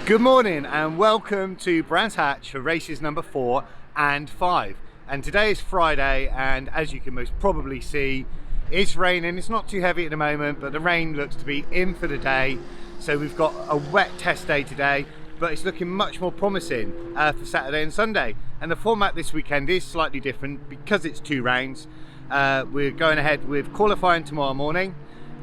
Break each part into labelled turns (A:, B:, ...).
A: Good morning and welcome to Brands Hatch for races number 4 and 5. And today is Friday, and as you can most probably see, it's raining. It's not too heavy at the moment, but the rain looks to be in for the day. So we've got a wet test day today, but it's looking much more promising for Saturday and Sunday. And the format this weekend is slightly different because it's 2 rounds. We're going ahead with qualifying tomorrow morning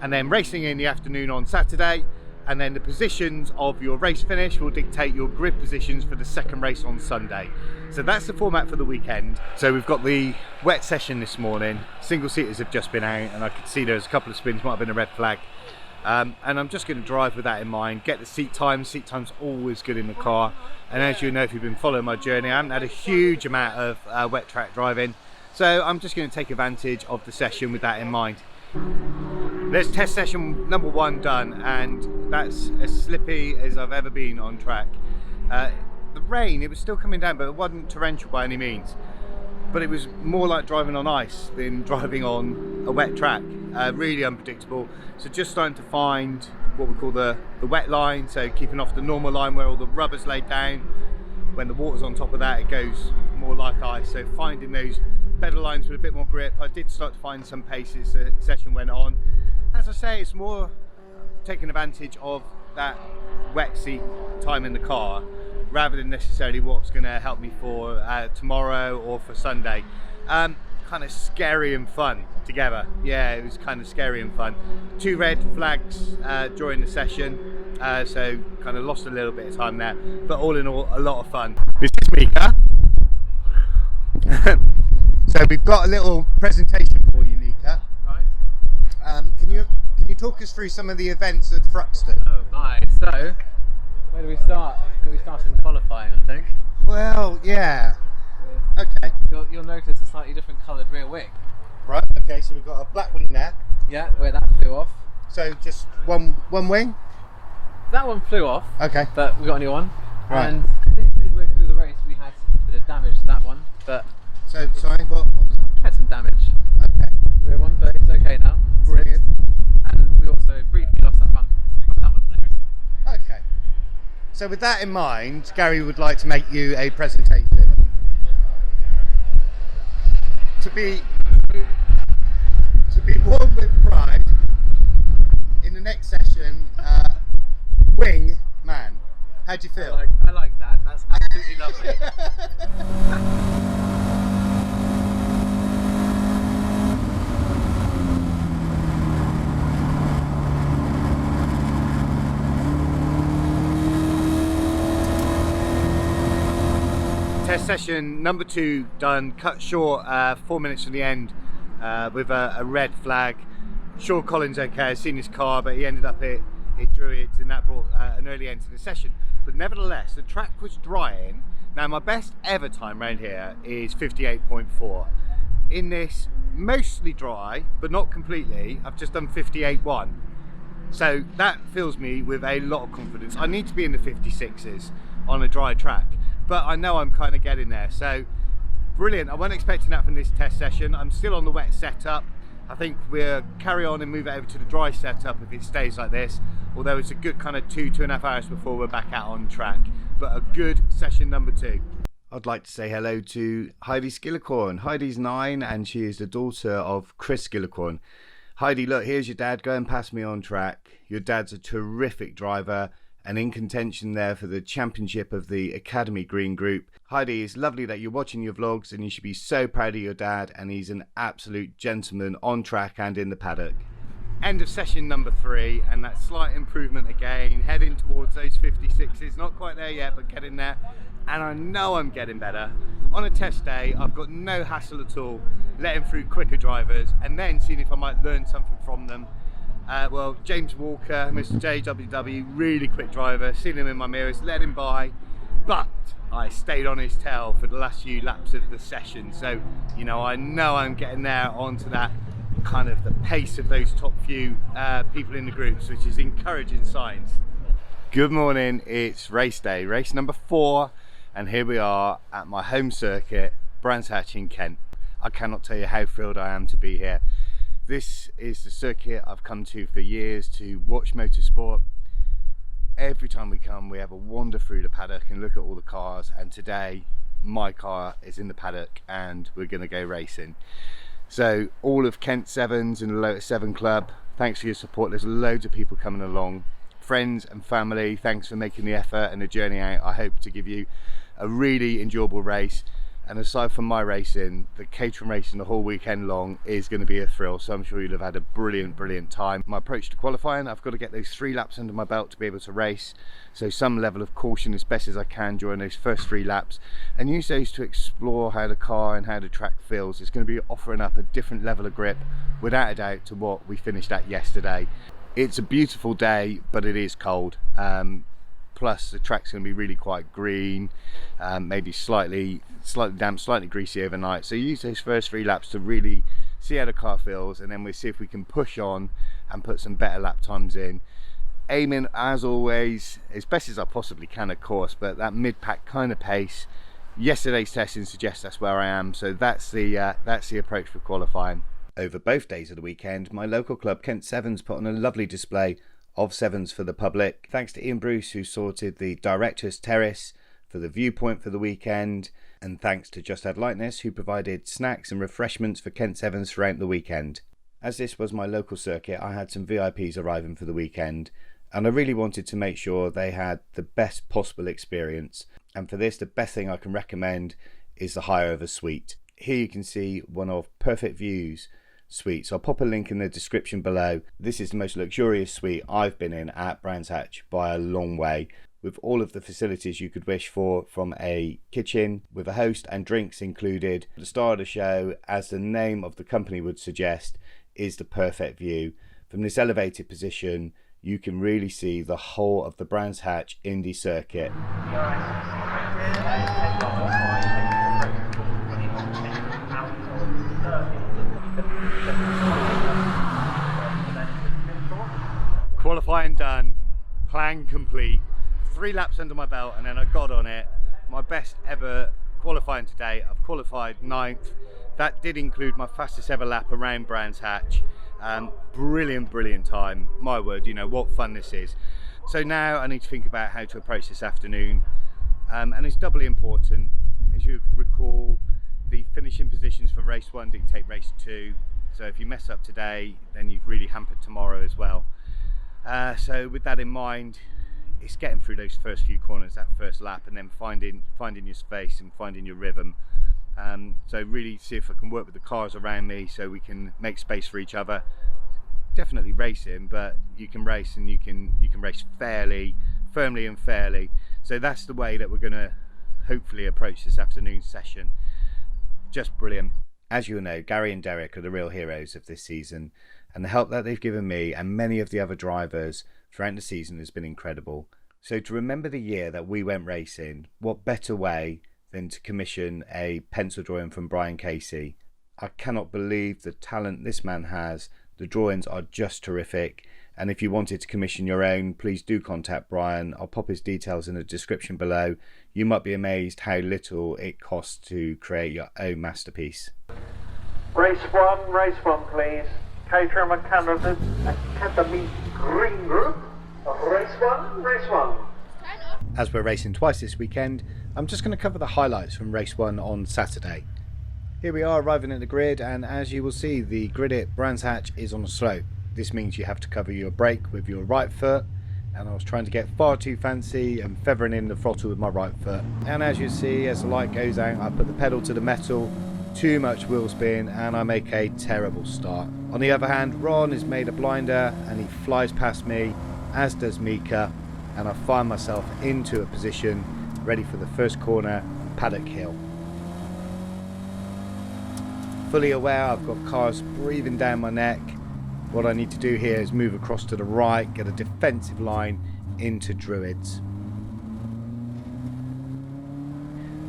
A: and then racing in the afternoon on Saturday. And then the positions of your race finish will dictate your grid positions for the second race on Sunday. So that's the format for the weekend. So we've got the wet session this morning. Single seaters have just been out, and I could see there's a couple of spins, might have been a red flag. And I'm just going to drive with that in mind, get the seat time. Seat time's always good in the car. And as you know, if you've been following my journey, I haven't had a huge amount of wet track driving. So I'm just going to take advantage of the session with that in mind. There's test session number 1 done, and that's as slippy as I've ever been on track. The rain, it was still coming down, but it wasn't torrential by any means. But it was more like driving on ice than driving on a wet track. Really unpredictable. So just starting to find what we call the wet line, so keeping off the normal line where all the rubber's laid down. When the water's on top of that, it goes more like ice. So finding those better lines with a bit more grip. I did start to find some paces as the session went on. As I say, it's more taking advantage of that wet seat time in the car rather than necessarily what's going to help me for tomorrow or for Sunday. Kind of scary and fun together. Yeah, it was kind of scary and fun. 2 red flags during the session, so kind of lost a little bit of time there, but all in all, a lot of fun. This is Mica. So we've got a little presentation for you, Mica.
B: Right.
A: Can you talk us through some of the events at Thruxton?
B: Oh my, so where do we start? We start in qualifying, I think.
A: Well, yeah. Okay.
B: You'll notice a slightly different coloured rear wing.
A: Right, okay, so we've got a black wing there.
B: Yeah, where that flew off.
A: So just one wing?
B: That one flew off.
A: Okay.
B: But we got a new one.
A: Right.
B: And I think midway through the race we had a bit of damage to that one. But
A: so, sorry, what was that?
B: had some damage.
A: Okay.
B: The rear one, but it's okay now.
A: Brilliant.
B: And we also briefly lost our front number plate.
A: Okay. So with that in mind, Gary would like to make you a presentation. To be worn with pride in the next session, wing man. How do you feel?
B: I like that. That's absolutely lovely.
A: Test session number 2 done, cut short 4 minutes from the end with a red flag. Sure, Colin's okay, I've seen his car, but he ended up it Druids, and that brought an early end to the session. But nevertheless, the track was drying. Now my best ever time around here is 58.4. In this mostly dry, but not completely, I've just done 58.1. So that fills me with a lot of confidence. I need to be in the 56s on a dry track, but I know I'm kind of getting there. So brilliant. I wasn't expecting that from this test session. I'm still on the wet setup. I think we'll carry on and move it over to the dry setup if it stays like this, although it's a good kind of 2.5 hours before we're back out on track. But a good session number 2. I'd like to say hello to Heidi Skillicorn. Heidi's 9 and she is the daughter of Chris Skillicorn. Heidi, look, here's your dad. Go and pass me on track. Your dad's a terrific driver and in contention there for the championship of the Academy Green Group. Heidi, it's lovely that you're watching your vlogs, and you should be so proud of your dad, and he's an absolute gentleman on track and in the paddock. End of session number 3, and that slight improvement again, heading towards those 56s, not quite there yet, but getting there, and I know I'm getting better. On a test day, I've got no hassle at all letting through quicker drivers and then seeing if I might learn something from them. Well, James Walker, Mr. JWW, really quick driver, seen him in my mirrors, let him by, but I stayed on his tail for the last few laps of the session. So, you know I'm getting there onto that kind of the pace of those top few people in the groups, which is encouraging signs. Good morning, it's race day, race number 4, and here we are at my home circuit, Brands Hatch in Kent. I cannot tell you how thrilled I am to be here. This is the circuit I've come to for years to watch motorsport. Every time we come, we have a wander through the paddock and look at all the cars, and today my car is in the paddock and we're going to go racing. So all of Kent Sevens and the Lotus 7 Club, thanks for your support. There's loads of people coming along, friends and family, thanks for making the effort and the journey out. I hope to give you a really enjoyable race. And aside from my racing, the Caterham racing the whole weekend long is going to be a thrill, so I'm sure you'll have had a brilliant time. My approach to qualifying, I've got to get those 3 laps under my belt to be able to race, so some level of caution as best as I can during those first 3 laps, and use those to explore how the car and how the track feels. It's going to be offering up a different level of grip, without a doubt, to what we finished at yesterday. It's a beautiful day, but it is cold. Plus the track's going to be really quite green, maybe slightly damp, slightly greasy overnight. So use those first 3 laps to really see how the car feels, and then we'll see if we can push on and put some better lap times in. Aiming, as always, as best as I possibly can, of course, but that mid-pack kind of pace. Yesterday's testing suggests that's where I am, so that's the approach for qualifying. Over both days of the weekend, my local club Kent Sevens put on a lovely display of sevens for the public. Thanks to Ian Bruce, who sorted the director's terrace for the viewpoint for the weekend, and thanks to Just Add Lightness, who provided snacks and refreshments for Kent Sevens throughout the weekend. As this was my local circuit, I had some VIPs arriving for the weekend, and I really wanted to make sure they had the best possible experience, and for this the best thing I can recommend is the High Over Suite. Here you can see one of Perfect Views suite, so I'll pop a link in the description below. This is the most luxurious suite I've been in at Brands Hatch by a long way, with all of the facilities you could wish for, from a kitchen with a host and drinks included. The star of the show, as the name of the company would suggest, is the Perfect View. From this elevated position you can really see the whole of the Brands Hatch Indy circuit. Qualifying done, plan complete, 3 laps under my belt, and then I got on it. My best ever qualifying today. I've qualified 9th. That did include my fastest ever lap around Brands Hatch. Brilliant time. My word, you know what fun this is. So now I need to think about how to approach this afternoon, and it's doubly important. As you recall, the finishing positions for race 1 dictate race 2. So if you mess up today, then you've really hampered tomorrow as well. So with that in mind, it's getting through those first few corners, that first lap, and then finding your space and finding your rhythm. So really see if I can work with the cars around me so we can make space for each other. Definitely racing, but you can race, and you can race firmly and fairly. So that's the way that we're going to hopefully approach this afternoon's session. Just brilliant. As you know, Garry and Derek are the real heroes of this season, and the help that they've given me and many of the other drivers throughout the season has been incredible. So to remember the year that we went racing, what better way than to commission a pencil drawing from Brian Casey. I cannot believe the talent this man has. The drawings are just terrific, and if you wanted to commission your own, please do contact Brian. I'll pop his details in the description below. You might be amazed how little it costs to create your own masterpiece.
C: Race one please. Caterham Academy Green Group. Race one.
A: As we're racing twice this weekend, I'm just going to cover the highlights from race 1 on Saturday. Here we are arriving at the grid, and as you will see, the grid at Brands Hatch is on a slope. This means you have to cover your brake with your right foot, and I was trying to get far too fancy and feathering in the throttle with my right foot. And as you see, as the light goes out, I put the pedal to the metal, too much wheel spin, and I make a terrible start. On the other hand, Ron has made a blinder and he flies past me, as does Mica, and I find myself into a position ready for the first corner, Paddock Hill. Fully aware I've got cars breathing down my neck. What I need to do here is move across to the right, get a defensive line into Druids.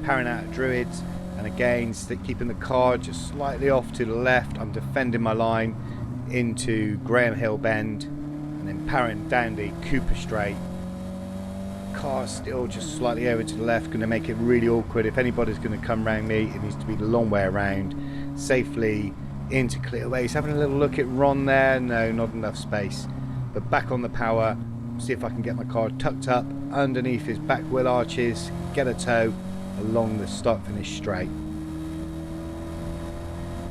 A: Powering out of Druids, and again keeping the car just slightly off to the left. I'm defending my line into Graham Hill Bend, and then powering down the Cooper Straight. Car still just slightly over to the left, going to make it really awkward. If anybody's going to come round me, it needs to be the long way around, safely into clear ways. Having a little look at Ron there, no, not enough space, but back on the power, see if I can get my car tucked up underneath his back wheel arches, get a tow along the start finish straight.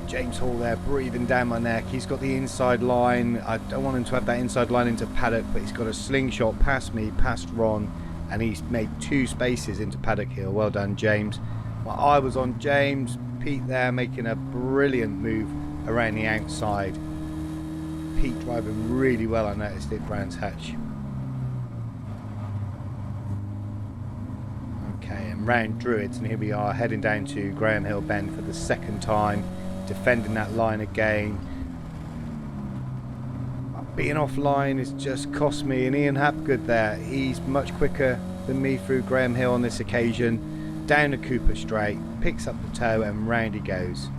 A: James Hall there breathing down my neck. He's got the inside line. I don't want him to have that inside line into paddock, but he's got a slingshot past me, past Ron, and he's made 2 spaces into paddock hill. Well done, James. My eye was on James. Pete there making a brilliant move around the outside. Pete driving really well, I noticed it, Brands Hatch. Okay, and round Druids, and here we are heading down to Graham Hill Bend for the 2nd time, defending that line again. Being offline has just cost me, and Ian Hapgood there, he's much quicker than me through Graham Hill on this occasion. Down the Cooper straight, picks up the tow, and round he goes.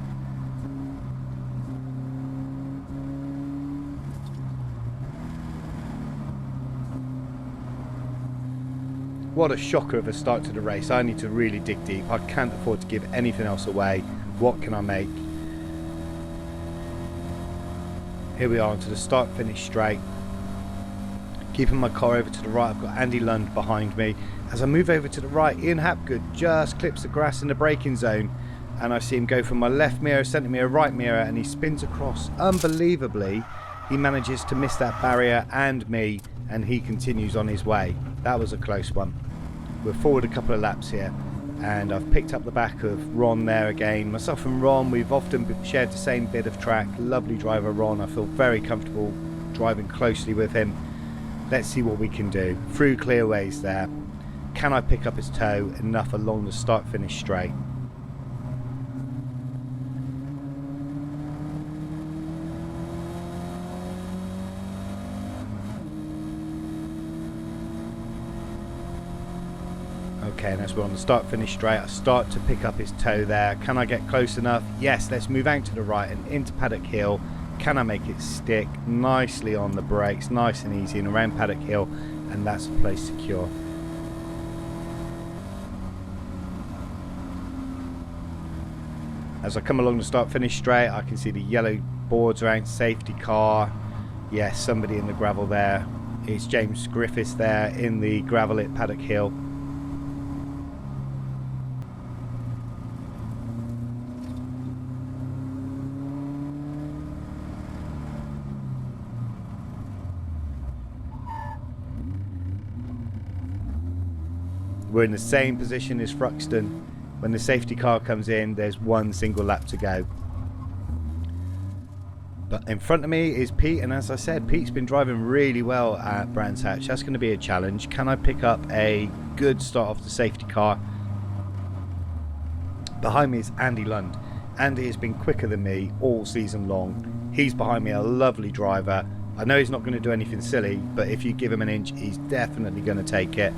A: What a shocker of a start to the race. I need to really dig deep. I can't afford to give anything else away. What can I make? Here we are onto the start finish straight. Keeping my car over to the right, I've got Andy Lund behind me. As I move over to the right, Ian Hapgood just clips the grass in the braking zone, and I see him go from my left mirror, centre mirror, right mirror, and he spins across. Unbelievably, he manages to miss that barrier and me, and he continues on his way. That was a close one. We're forward a couple of laps here, and I've picked up the back of Ron there again. Myself and Ron, we've often shared the same bit of track. Lovely driver Ron. I feel very comfortable driving closely with him. Let's see what we can do. Through clearways there. Can I pick up his toe enough along the start finish straight? Okay, and as we're on the start finish straight, I start to pick up his toe there. Can I get close enough? Yes, let's move out to the right and into Paddock Hill. Can I make it stick nicely on the brakes, nice and easy, and around Paddock Hill, and that's the place secure. As I come along the start finish straight, I can see the yellow boards around safety car. Yes, somebody in the gravel there. It's James Griffiths there in the gravel at Paddock Hill. We're in the same position as Fruxton. When the safety car comes in, there's one single lap to go. But in front of me is Pete, and as I said, Pete's been driving really well at Brands Hatch. That's going to be a challenge. Can I pick up a good start off the safety car? Behind me is Andy Lund. Andy has been quicker than me all season long. He's behind me, a lovely driver. I know he's not going to do anything silly, but if you give him an inch, he's definitely going to take it.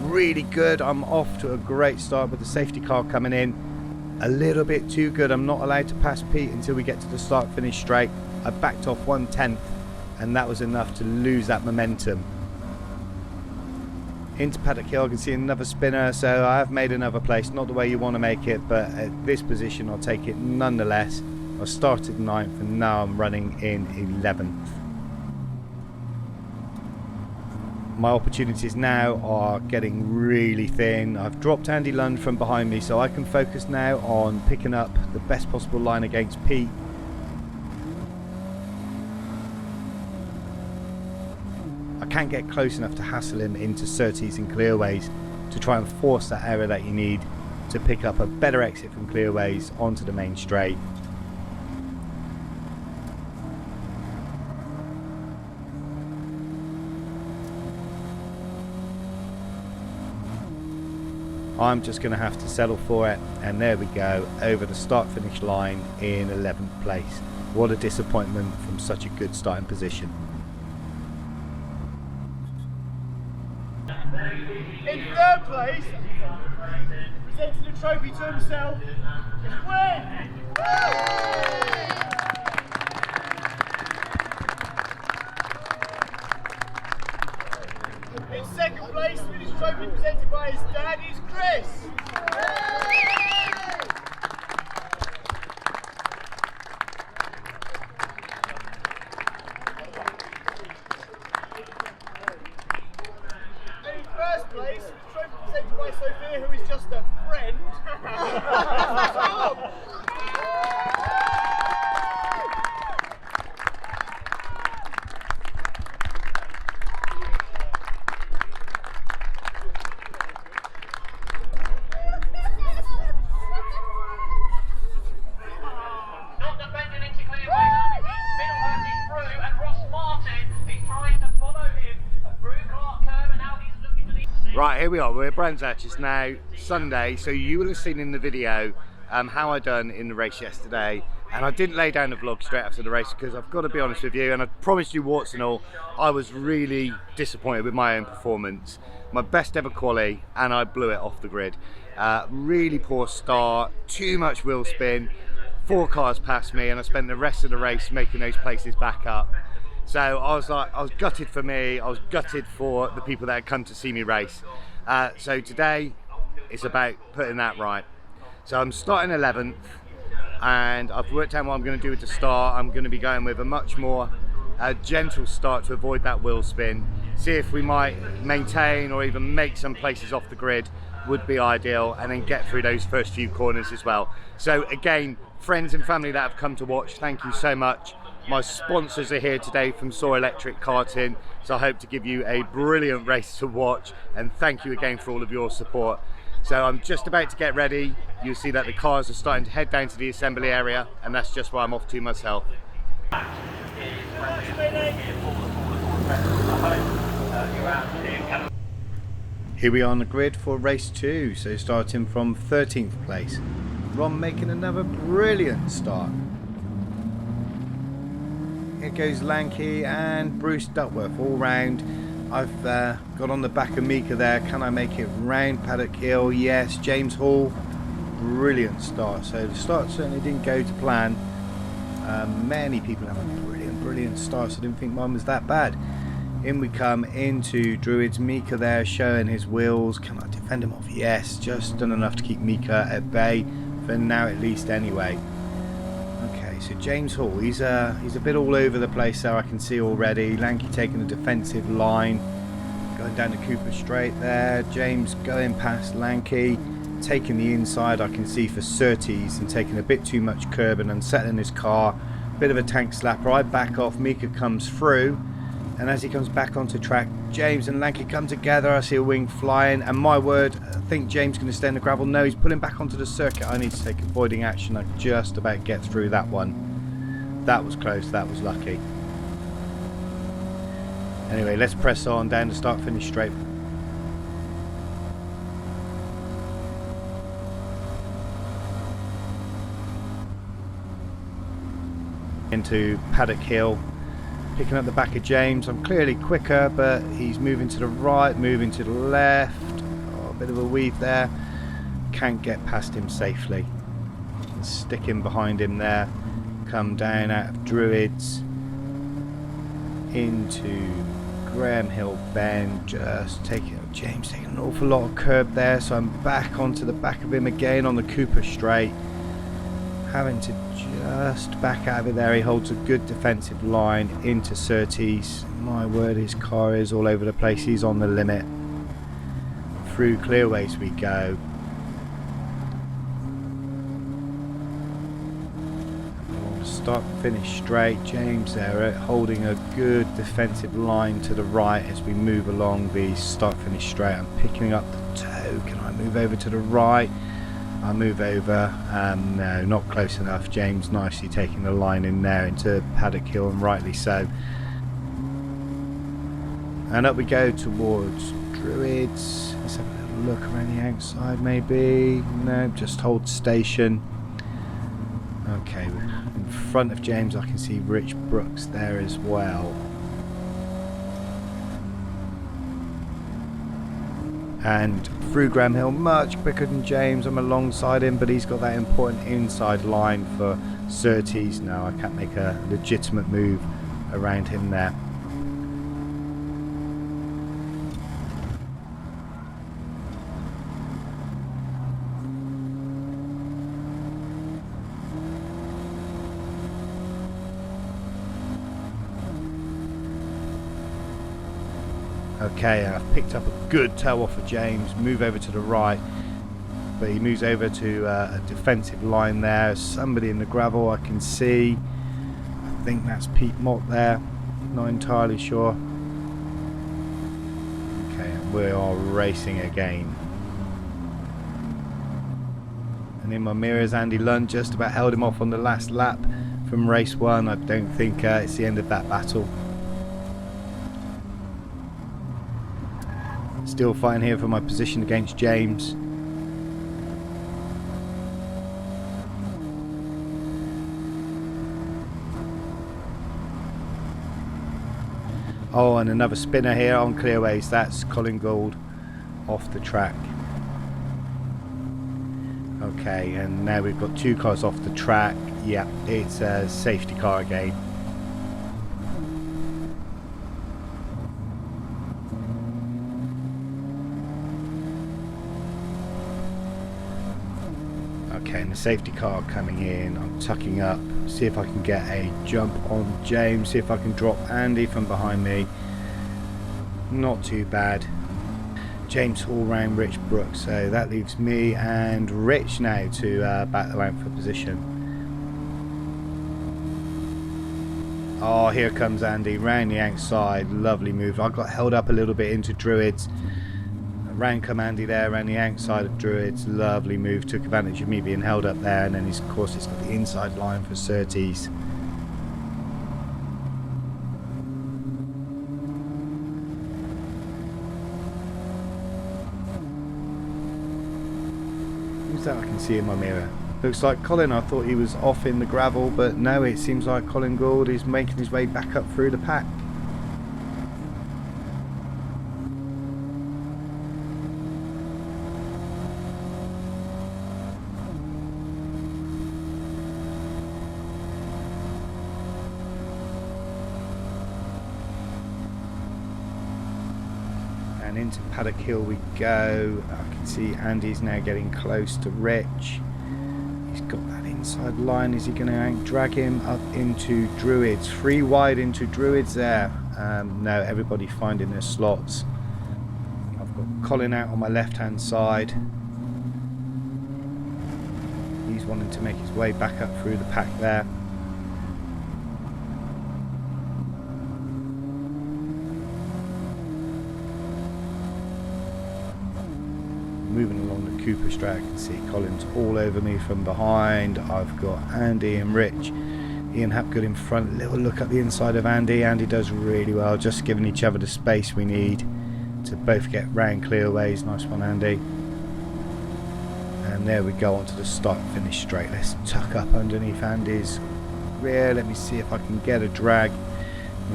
A: Really good. I'm off to a great start with the safety car coming in. A little bit too good. I'm not allowed to pass Pete until we get to the start finish straight. I backed off 1/10, and that was enough to lose that momentum. Into Paddock Hill, I can see another spinner, so I have made another place. Not the way you want to make it, but at this position I'll take it nonetheless. I started 9th and now I'm running in 11th. My opportunities now are getting really thin. I've dropped Andy Lund from behind me, so I can focus now on picking up the best possible line against Pete. I can't get close enough to hassle him into surtees and clearways to try and force that area that you need to pick up a better exit from clearways onto the main straight. I'm just going to have to settle for it, and there we go, over the start finish line in 11th place. What a disappointment from such a good starting position.
D: In 3rd place, presenting the trophy to himself, is Quali! In 2nd place, with his trophy presented by his dad, is Chris! trophy presented by Sophia, who is just a friend.
A: Right, here we are, we're at Brands Hatch. It's now Sunday, so you will have seen in the video how I done in the race yesterday, and I didn't lay down the vlog straight after the race because I've got to be honest with you, and I promised you warts and all, I was really disappointed with my own performance. My best ever quali, and I blew it off the grid. Really poor start, too much wheel spin, 4 cars passed me, and I spent the rest of the race making those places back up. So I was gutted for me, I was gutted for the people that had come to see me race. So today it's about putting that right. So I'm starting 11th, and I've worked out what I'm going to do with the start. I'm going to be going with a much more gentle start to avoid that wheel spin. See if we might maintain or even make some places off the grid would be ideal, and then get through those first few corners as well. So again, friends and family that have come to watch, thank you so much. My sponsors are here today from Soar Electric Karting, so I hope to give you a brilliant race to watch, and thank you again for all of your support. So I'm just about to get ready. You'll see that the cars are starting to head down to the assembly area, and that's just where I'm off to myself. Here we are on the grid for race 2, so starting from 13th place. Ron making another brilliant start. Here goes Lanky and Bruce Duckworth all round. I've got on the back of Mica there. Can I make it round Paddock Hill? Yes. James Hall, brilliant start. So the start certainly didn't go to plan. Many people have a brilliant start, so I didn't think mine was that bad. In we come into Druids. Mica there showing his wheels. Can I defend him off? Yes, just done enough to keep Mica at bay for now at least anyway. So James Hall, he's a bit all over the place there, I can see already. Lanky taking a defensive line, going down the Cooper straight there. James going past Lanky, taking the inside, I can see, for Surtees, and taking a bit too much curb and unsettling his car. Bit of a tank slapper. I back off, Mica comes through, and as he comes back onto track, James and Lanky come together. I see a wing flying, and my word, I think James is going to stay in the gravel. No, he's pulling back onto the circuit. I need to take avoiding action. I just about get through that one. That was close, that was lucky. Anyway, let's press on down the start finish straight. Into Paddock Hill. Picking up the back of James. I'm clearly quicker, but he's moving to the right, moving to the left. Oh, a bit of a weave there. Can't get past him safely. Stick him behind him there. Come down out of Druids into Graham Hill Bend. Just taking James taking an awful lot of curb there, so I'm back onto the back of him again on the Cooper straight. Having to just back out of it there. He holds a good defensive line into Surtees. My word, his car is all over the place. He's on the limit. Through clearways we go. Start finish straight. James there holding a good defensive line to the right as we move along the start finish straight. I'm picking up the toe. Can I move over to the right? I move over, no, not close enough. James nicely taking the line in there into Paddock Hill, and rightly so. And up we go towards Druids. Let's have a little look around the outside maybe. No, just hold station. Okay, in front of James I can see Rich Brooks there as well. And through Graham Hill, much quicker than James. I'm alongside him, but he's got that important inside line for Surtees. No, I can't make a legitimate move around him there. Okay, I've picked up a good toe off of James, move over to the right, but he moves over to a defensive line there. Somebody in the gravel I can see. I think that's Pete Mott there, not entirely sure. Okay, and we are racing again. And in my mirrors, Andy Lund just about held him off on the last lap from race 1. I don't think it's the end of that battle. Still fighting here for my position against James. Oh, and another spinner here on clearways. That's Colin Gould off the track. Okay, and now we've got 2 cars off the track. Yeah, it's a safety car again. Okay, and the safety car coming in. I'm tucking up, see if I can get a jump on James, see if I can drop Andy from behind me. Not too bad. James all round Rich Brooks, so that leaves me and Rich now to battle out for position. Oh, here comes Andy round the outside. Lovely move. I got held up a little bit into Druids. Round come Andy there, around the outside of Druids. Lovely move. Took advantage of me being held up there, and then of course he's got the inside line for Surtees. Who's that I can see in my mirror? Looks like Colin. I thought he was off in the gravel, but no, it seems like Colin Gould is making his way back up through the pack. And into Paddock Hill we go. I can see Andy's now getting close to Rich. He's got that inside line. Is he going to drag him up into Druids? 3 wide into Druids there. No, everybody finding their slots. I've got Colin out on my left hand side. He's wanting to make his way back up through the pack there. Moving along the Cooper Straight, I can see Colin's all over me from behind. I've got Andy and Rich. Ian Hapgood in front. Little look at the inside of Andy. Andy does really well, just giving each other the space we need to both get round clearways. Nice one, Andy. And there we go, onto the start finish straight. Let's tuck up underneath Andy's rear. Let me see if I can get a drag.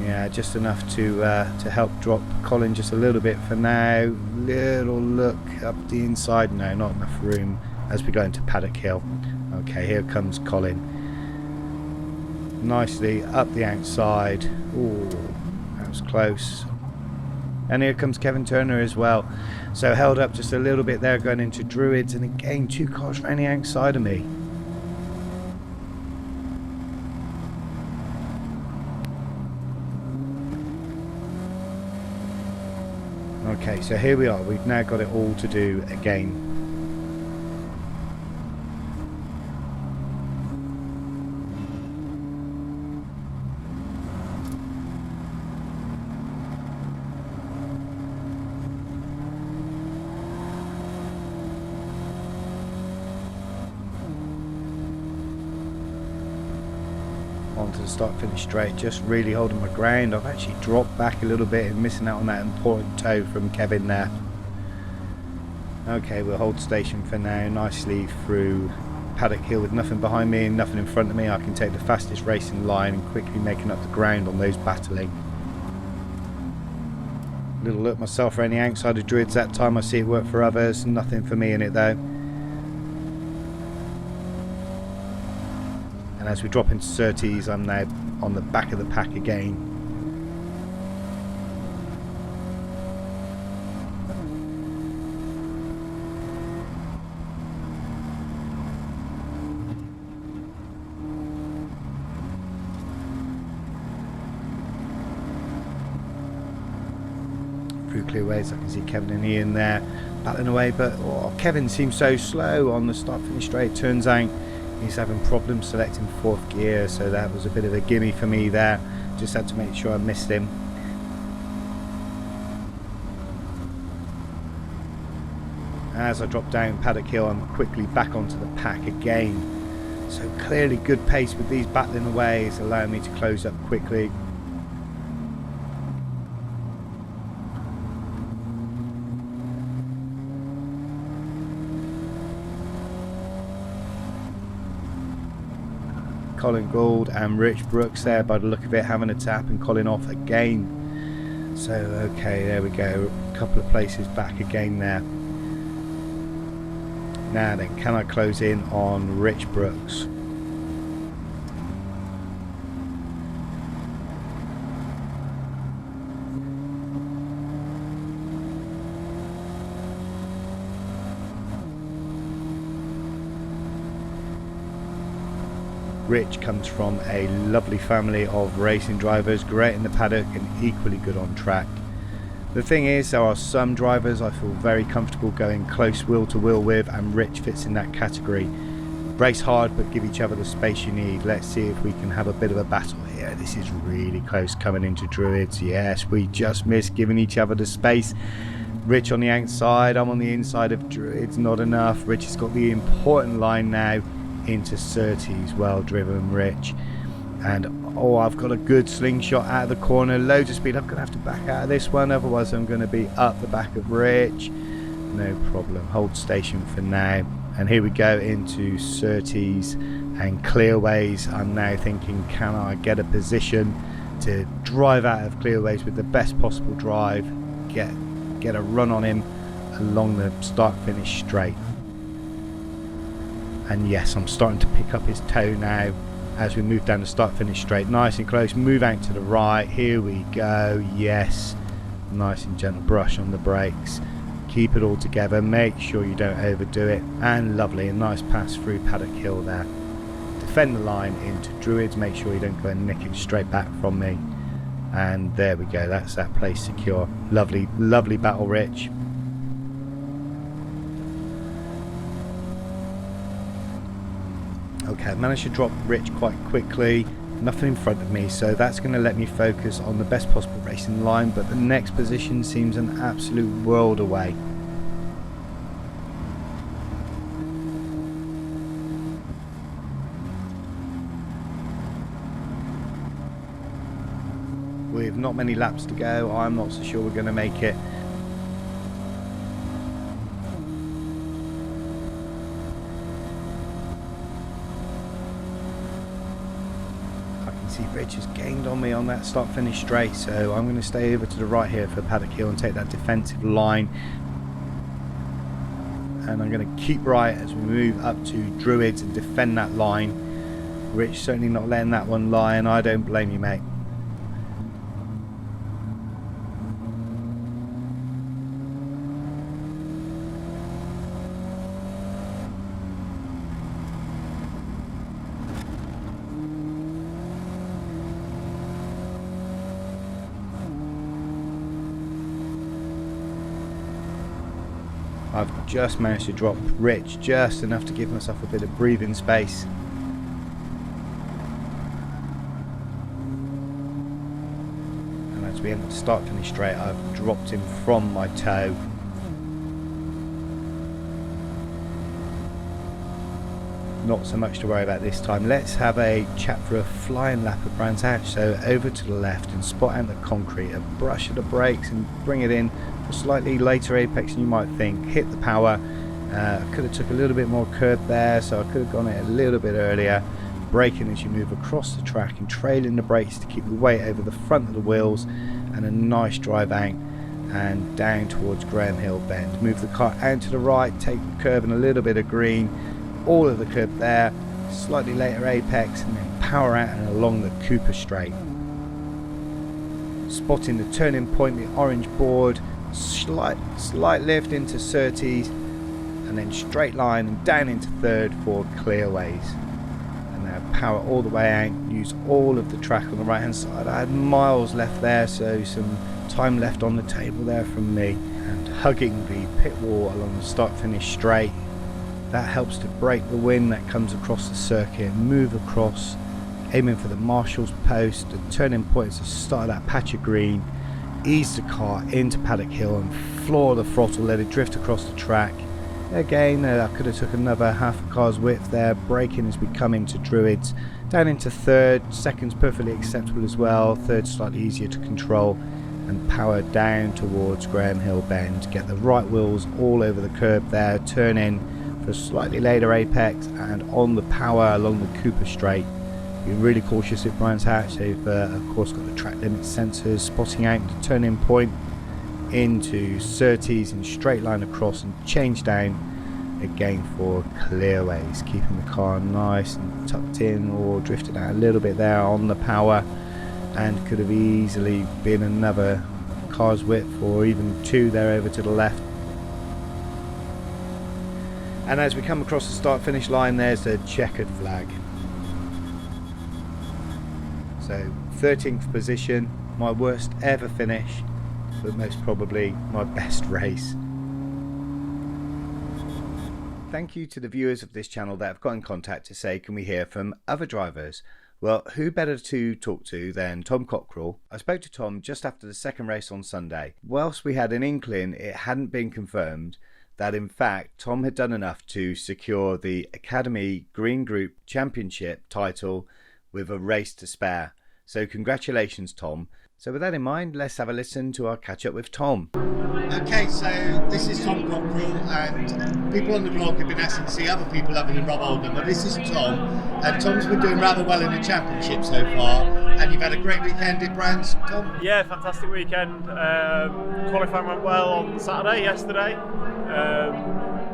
A: Yeah, just enough to help drop Colin just a little bit for now. Little look up the inside. No, not enough room as we go into Paddock Hill. Okay, here comes Colin. Nicely up the outside. Ooh, that was close. And here comes Kevin Turner as well. So held up just a little bit there going into Druids. And again, 2 cars around the outside of me. Okay, so here we are. We've now got it all to do again. Onto the start finish straight, just really holding my ground. I've actually dropped back a little bit and missing out on that important toe from Kevin there. Okay, we'll hold station for now. Nicely through Paddock Hill with nothing behind me and nothing in front of me. I can take the fastest racing line and quickly making up the ground on those battling. Little look myself around the outside of Druids that time. I see it work for others, nothing for me in it though. And as we drop into Surtees, I'm now on the back of the pack again. Through clearways. I can see Kevin and Ian there battling away, but Kevin seems so slow on the start finish straight. Turns out he's having problems selecting 4th gear, so that was a bit of a gimme for me there. Just had to make sure I missed him. As I drop down Paddock Hill, I'm quickly back onto the pack again. So clearly good pace with these battling away is allowing me to close up quickly. Colin Gould and Rich Brooks there, by the look of it, having a tap, and Colin off again. So okay, there we go, a couple of places back again there. Now then, can I close in on Rich Brooks? Rich comes from a lovely family of racing drivers, great in the paddock and equally good on track. The thing is, there are some drivers I feel very comfortable going close wheel to wheel with, and Rich fits in that category. Race hard but give each other the space you need. Let's see if we can have a bit of a battle here. This is really close coming into Druids. Yes, we just missed giving each other the space. Rich on the outside, I'm on the inside of Druids, not enough. Rich has got the important line now into Surtees. Well driven, Rich. And I've got a good slingshot out of the corner, loads of speed. I'm going to have to back out of this one, otherwise I'm going to be up the back of Rich. No problem, hold station for now. And here we go into Surtees and Clearways. I'm now thinking, can I get a position to drive out of Clearways with the best possible drive, get a run on him along the start finish straight. And yes, I'm starting to pick up his toe now as we move down the start finish straight. Nice and close, move out to the right, here we go. Yes, nice and gentle brush on the brakes, keep it all together, make sure you don't overdo it, and lovely, a nice pass through Paddock Hill there. Defend the line into Druids, make sure you don't go and nick it straight back from me, and there we go, that's that place secure. Lovely, lovely battle, Rich. Okay, I managed to drop Rich quite quickly, nothing in front of me, so that's going to let me focus on the best possible racing line, but the next position seems an absolute world away. With not many laps to go, I'm not so sure we're going to make it. Rich has gained on me on that start finish straight, so I'm going to stay over to the right here for Paddock Hill and take that defensive line, and I'm going to keep right as we move up to Druids and defend that line. Rich certainly not letting that one lie, and I don't blame you, mate. I've just managed to drop Rich just enough to give myself a bit of breathing space. And as we enter the start finish straight, I've dropped him from my toe. Not so much to worry about this time. Let's have a chat for a flying lap of Brands Hatch. So over to the left and spot out the concrete, a brush of the brakes and bring it in for a slightly later apex than you might think. Hit the power. Could have took a little bit more curb there, so I could have gone it a little bit earlier. Braking as you move across the track and trailing the brakes to keep the weight over the front of the wheels, and a nice drive out and down towards Graham Hill Bend. Move the car out to the right, take the curb and a little bit of green, all of the curb there, slightly later apex, and then power out and along the Cooper Straight. Spotting the turning point, the orange board, slight lift into Surtees, and then straight line and down into third for Clearways. And now power all the way out, use all of the track on the right hand side. I had miles left there, so some Time left on the table there from me, and hugging the pit wall along the start-finish straight. That helps to break the wind that comes across the circuit, move across, aiming for the marshal's post, the turning point is the start of that patch of green, ease the car into Paddock Hill and floor the throttle, let it drift across the track. Again, I could have took another half a car's width there, braking as we come into Druids, down into third, second's perfectly acceptable as well, third slightly easier to control, and power down towards Graham Hill Bend, get the right wheels all over the curb there, turn in for a slightly later apex, and on the power along the Cooper Straight. Be really cautious at Brands Hatch. They've of course got the track limit sensors, spotting out the turning point into Surtees in straight line across and change down again for clearways, keeping the car nice and tucked in or drifted out a little bit there on the power, and could have easily been another car's width or even two there over to the left. And as we come across the start finish line, there's a checkered flag. So 13th position, my worst ever finish, but most probably my best race. Thank you to the viewers of this channel that have got in contact to say, can we hear from other drivers? Well, who better to talk to than Tom Cockerill? I spoke to Tom just after the second race on Sunday. Whilst we had an inkling, it hadn't been confirmed that in fact Tom had done enough to secure the Academy Green Group Championship title with a race to spare. So congratulations, Tom. So with that in mind, let's have a listen to our catch up with Tom. Okay, so this is Tom Cockerill, and people on the vlog have been asking to see other people other than Rob Oldland, but this is Tom, and Tom's been doing rather well in the championship so far, and you've had a great weekend in Brands, Tom?
E: Yeah, fantastic weekend. Qualifying went well on Saturday, yesterday.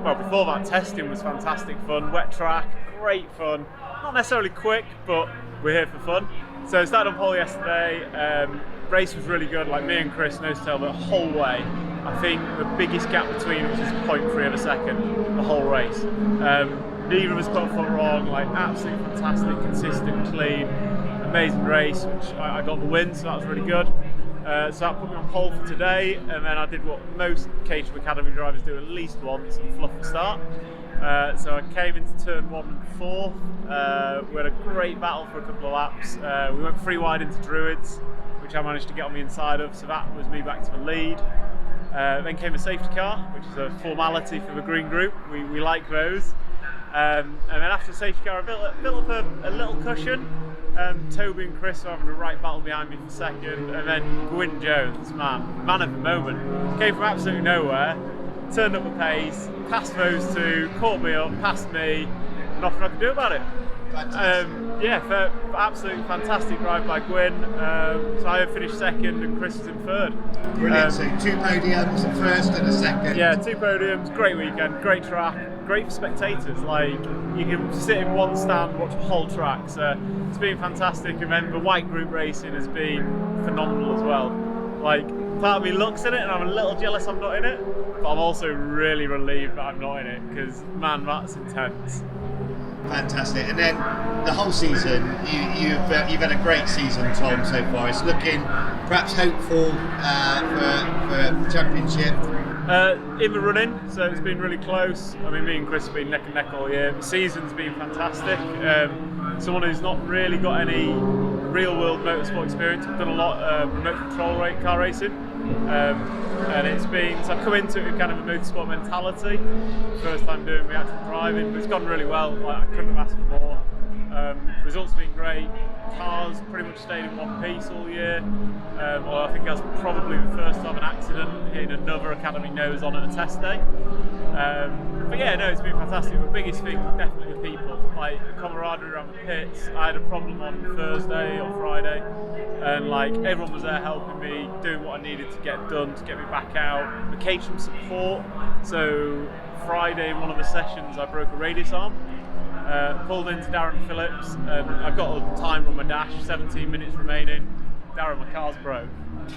E: Well, before that, testing was fantastic fun, wet track, great fun. Not necessarily quick, but we're here for fun. So started on pole yesterday, race was really good, like me and Chris nose-tail the whole way. I think the biggest gap between us was 0.3 of a second the whole race. Neither of us put a foot wrong, like absolutely fantastic, consistent, clean, amazing race, which I got the win, so that was really good. So that put me on pole for today, and then I did what most Caterham Academy drivers do at least once and fluff the start. So I came into turn 1 and 4. We had a great battle for a couple of laps. We went 3 wide into Druids, which I managed to get on the inside of, so that was me back to the lead. Then came a safety car, which is a formality for the green group. We like those. And then after the safety car, I built up a little cushion. Toby and Chris were having a right battle behind me for second, and then Gwyn Jones, man of the moment, came from absolutely nowhere, turned up the pace, passed those two, caught me up, passed me, nothing I could do about it. Yeah, absolutely fantastic ride by Gwyn. So I finished second and Chris was in third.
A: Brilliant, so 2 podiums, a first and a second.
E: Yeah, 2 podiums, great weekend, great track, great for spectators. Like, you can sit in one stand, watch the whole track, so it's been fantastic. And then the white group racing has been phenomenal as well. Like, part of me looks at it and I'm a little jealous I'm not in it, but I'm also really relieved that I'm not in it, because man, that's intense.
A: Fantastic. And then the whole season, you've had a great season, Tom, so far. It's looking perhaps hopeful for championship.
E: In the running, so it's been really close. I mean, me and Chris have been neck and neck all year. The season's been fantastic. Someone who's not really got any real world motorsport experience. I've done a lot of remote control car racing, and it's been, so I've come into it with kind of a motorsport mentality. First time doing the actual driving, but it's gone really well. Like, I couldn't have asked for more. Results have been great. Cars pretty much stayed in one piece all year. Well, I think that's probably the first time an accident hitting another Academy nose on at a test day. But yeah, no, it's been fantastic. The biggest thing was definitely the people, like the camaraderie around the pits. I had a problem on Thursday or Friday, and like everyone was there helping me, doing what I needed to get done to get me back out. The Caterham support. So Friday, in one of the sessions, I broke a radius arm. Pulled into Darren Phillips, and I've got a timer on my dash, 17 minutes remaining. Darren, my car's broke.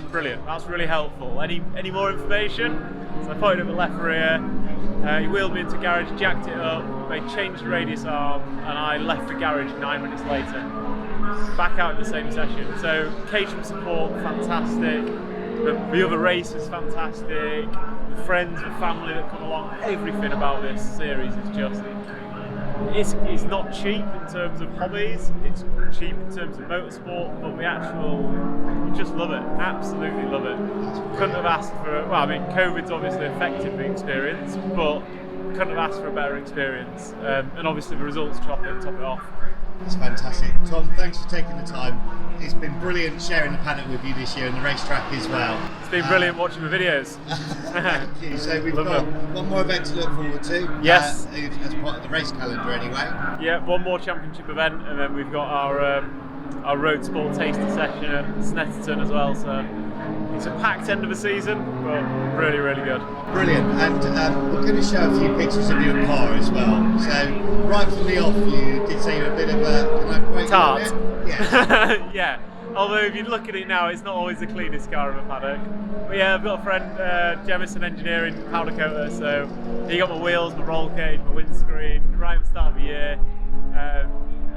E: Brilliant, that's really helpful. Any more information? So I pointed at the left rear, he wheeled me into garage, jacked it up, they changed the radius arm, and I left the garage 9 minutes later. Back out in the same session. So Caterham support, fantastic. The other race is fantastic. The friends, the family that come along, everything about this series is just. It's not cheap in terms of hobbies. It's cheap in terms of motorsport, but you just love it. Absolutely love it. Couldn't have asked for. Well, I mean, COVID's obviously affected the experience, but couldn't have asked for a better experience. And obviously the results top it off.
A: It's fantastic. Tom, thanks for taking the time. It's been brilliant sharing the paddock with you this year and the racetrack as well.
E: It's been brilliant watching the videos.
A: Thank you. So we've got one more event to look forward to.
E: Yes.
A: As part of the race calendar anyway.
E: Yeah, one more championship event, and then we've got our road sport tasting session at Snetterton as well. So it's a packed end of the season, but really, really good.
A: Brilliant. And we're going to show a few pictures of your car as well. So right from the off, you did say you're a bit of a, can I quote
E: tart.
A: you on it? Yeah.
E: Yeah. Although if you look at it now, it's not always the cleanest car in the paddock. But yeah, I've got a friend, Jemison Engineering, powder coater, so he got my wheels, my roll cage, my windscreen right at the start of the year. I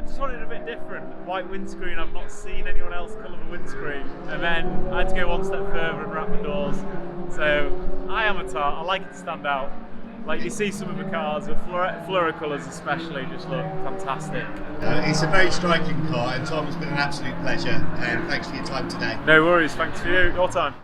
E: just wanted it a bit different. White windscreen, I've not seen anyone else colour the windscreen. And then I had to go one step further and wrap the doors. So I am a tart, I like it to stand out. Like you see some of the cars, the fluoro colours especially just look fantastic.
A: It's a very striking car, and Tom, it's been an absolute pleasure, and thanks for your time today.
E: No worries, thanks for your time.